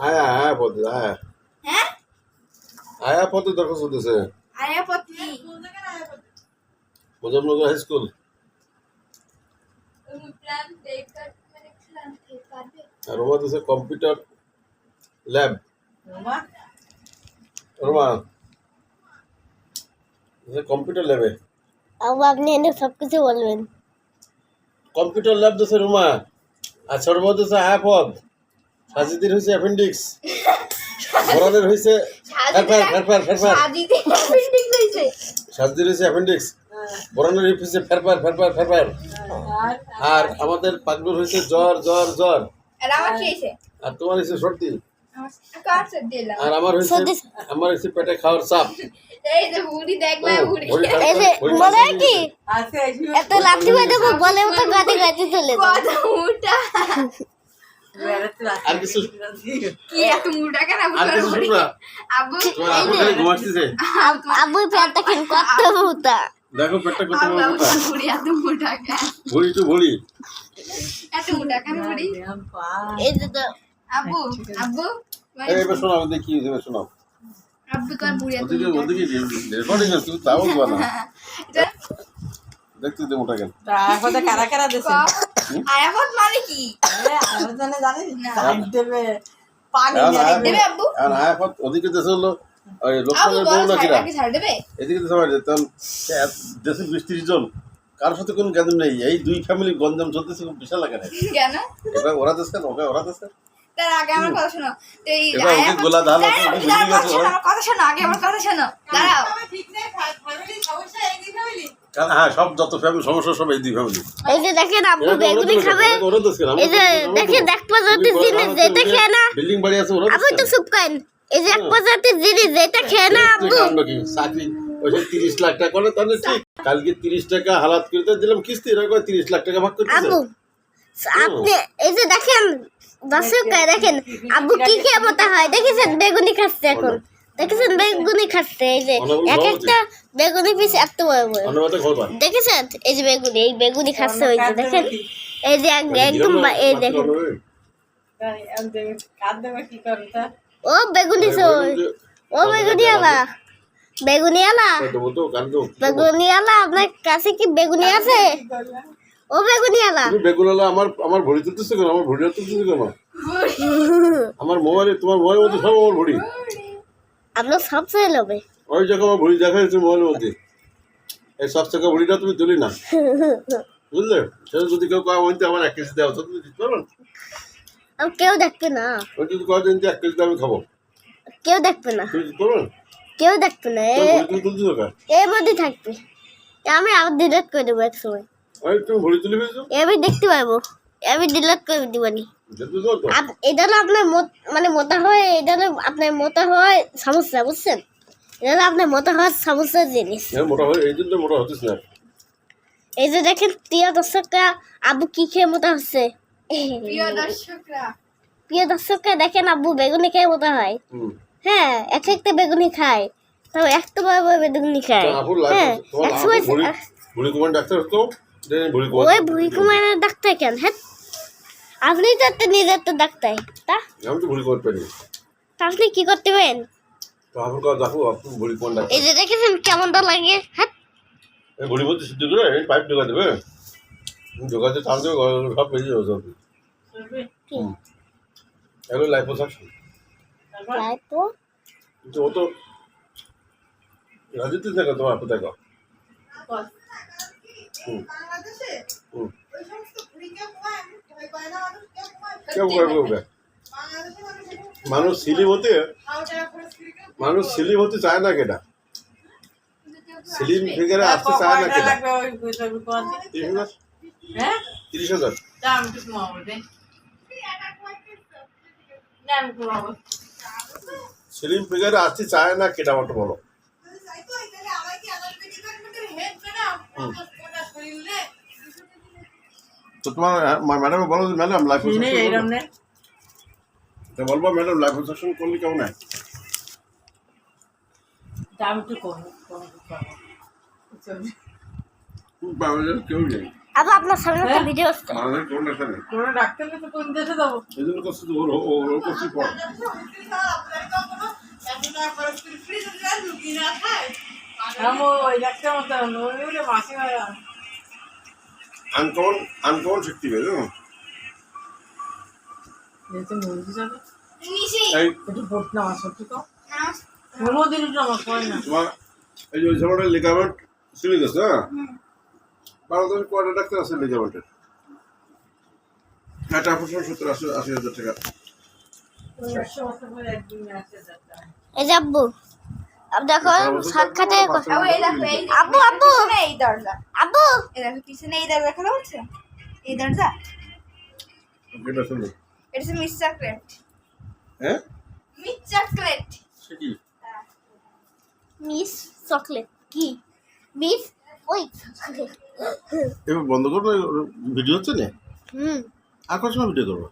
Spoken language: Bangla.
আয়া আয়া পদ আয়া হ্যাঁ আয়া পদ দরখাস্ত দিতেছে আয়াপতি মুজাফফরনগর হাই স্কুল আর রোমা দিতেছে কম্পিউটার ল্যাব রোমা কম্পিউটার ল্যাবে আপনি এনে সবকিছু বলবেন। কম্পিউটার ল্যাব দিতেছে রোমা আর সর্বদ দিতেছে আয়া পদ সাজিদির হয়েছে অ্যাপেন্ডিক্স বরাদের হয়েছে ফেরফার সাজিদির হয়েছে অ্যাপেন্ডিক্স বরানের হয়েছে ফেরফার আর আমাদের পাগলুর হয়েছে জ্বর জ্বর জ্বর আর তোমার হয়েছে সর্দি আর আমার হয়েছে পেটে খাওয়ার চাপ। মনে কি এত লাঠি বাজে বলে মতো গাড়ি গাড়ি চলে আর কিছু আবু পেট দেখেন কত মোটা দেখো পেটটা কত মোটা ভুড়ি তো ভুড়ি এই যে তো এবার শোনাও দেখি এবার শোনাও ওদিকে রেকর্ডিং আছে তুই তাও বল না দেখতে দে মোটা কেন কারা কারা দেছে আয়াপত মানে কি আরে জানে জানিস না দেবে পানি দেবে আব্বু আর আয়াপত ওদিকে দেশে হলো ওই লোকসভার বউ না কিরা এদিকে দেশে মানে তখন দেশে 20-30 জন কার সাথে কোনো গ্যাদর নেই এই দুই ফ্যামিলি গঞ্জাম চলতেছে খুব বিশাল লাগে না কেন এবার ওরা দেশে ওরা দেশে তার আগে আমার কথা শোনো এই গোলা ধাল আছে কথা শোনো আগে আমার কথা শোনো দাঁড়াও হ্যাঁ সব যত ফ্যামিলি সমস্যা সব এই দুই ফ্যামিলি এই যে দেখেন আব্বু বেগুনি খাবে এই যে দেখেন এক প্রজাতির জিনিস যেটা খেয়ে না বিল্ডিং বাড়ি আছে ওরা আব্বু তো চুপ করেন এই যে এক প্রজাতির জিনিস যেটা খেয়ে না আব্বু চাকরি ওই 30 লাখ টাকা করে তাহলে ঠিক কালকে 30 টাকা হালাত করতে দিলাম কিস্তি এরকম 30 লাখ টাকা ভাগ করতে আব্বু আপনি এই যে দেখেন দর্শক দেখেন আব্বু কি খেয়ে মতো হয় দেখেছেন বেগুনি খাচ্ছে এখন দেখেছেন বেগুনি খাচ্ছে এই যে এক একটা বেগুনি পিস এত বড় বড় দেখেছেন এই যে বেগুনি এই বেগুনি খাচ্ছে ওই যে দেখেন এই যে একদম এই দেখেন ও বেগুনি ও বেগুনি আলা বেগুনি আলা বেগুনি আলা আপনার কাছে কি বেগুনি আছে ও বেগুনি আলা বেগুনি আলা আমার ভরি তুলতেছে কেন আমার ভরি তুলতেছে কেন আমার মোবাইলে তোমার মোবাইলের মধ্যে সব আমার ভরি আপনার সব চেয়ে লবে ওই জায়গা আমার ভরি দেখা যাচ্ছে মোবাইলের মধ্যে এই সব টাকা ভরিটা তুমি তুলি না বুঝলে সেটা যদি কেউ কয় ওইতে আমার 1 কেজি দাও তো তুমি দিতে পারো কেউ দেখবে না ওই যদি কয় দিন 1 কেজি আমি খাবো কেউ দেখবে না কেউ দেখবে না এর মধ্যে থাকবে আমি আবার ডিলিট করে দেবো এক সময় তুমি ভরি তুলে ফেলছো আমি দেখতে পারবো আমি ডিলিট করে দিবানি এটা হলো আপনার মানে মোটা হয় এটা হলো আপনার মোটা হয় সমস্যা বুঝছেন এটা হলো আপনার মোটা হওয়ার সমস্যার জিনিস মোটা হয় এই জন্য মোটা হচ্ছে না এই যে দেখেন প্রিয় দর্শকরা আব্বু কি খেয়ে মোটা হচ্ছে প্রিয় দর্শকরা দেখেন আব্বু বেগুনি খেয়ে মোটা হয় হ্যাঁ এক একটা বেগুনি খায় তাও একটা বড় বড় বেগুনি খায় হ্যাঁ এক সময় ওই ভুঁড়ি কুমারের ডাক্তার কেন হ্যাঁ আপনি তো একটা নিজের তো ডাক্তার তা আপনি কি করতে পারেন এই যে দেখেছেন কেমনটা লাগে হ্যাঁ ভুড়ি মধ্যে সিদ্ধ করে পাইপ ঢোকা দেবে ঢোকাতে টানতে সব বেরিয়ে যাবে এগুলো লাইপোসাকশন কিন্তু ও তো রাজনীতি দেখো তোমার আপু দেখো মানুষ সিলিম হতে চায় না কেটা সিলিম ফিগারে আসতে চায় না কেটা 30,000 সিলিম ফিগারে আসতে চায় না কেটা মতো বলো তো তোমার ম্যাডাম বলো ম্যাডাম লাইফ বলবো ম্যাডাম লাইফ ইনস্ট্রাকশন করলে কেমন হয় দাম একটু কম কেউ নেই আবু আপনার সামনে একটা ভিডিও আসছে আমাদের কোন ডাক্তার নেই কোনো ডাক্তার তো কোন দেশে যাবো এই জন্য করছি তো ওর করছি পর ওই ডাক্তার মতো মাসি আনকমন শক্তি পেয়ে জানো এই একটু ভোট না সত্যি তো কোনোদিন আমার হয় না তোমার এই যে ওই সময় লিগামেন্ট ছিঁড়ে গেছে হ্যাঁ বাংলাদেশের কয়টা ডাক্তার আছে লিগামেন্টের একটা অপারেশন 70-80 হাজার টাকা এই যে আব্বু আব দেখো সাক্ষাতে আব্বু আব্বু এই দরজা আব্বু এই দেখো পিছনে এই দরজা খোলা হচ্ছে এই দরজা এটা শুনো এটা হচ্ছে মিস চকলেট হ্যাঁ মিস চকলেট সে কি মিস চকলেট কি মিস ওই এবার বন্ধ করবো ভিডিও হচ্ছে না হুম আর কত সময় ভিডিও করবো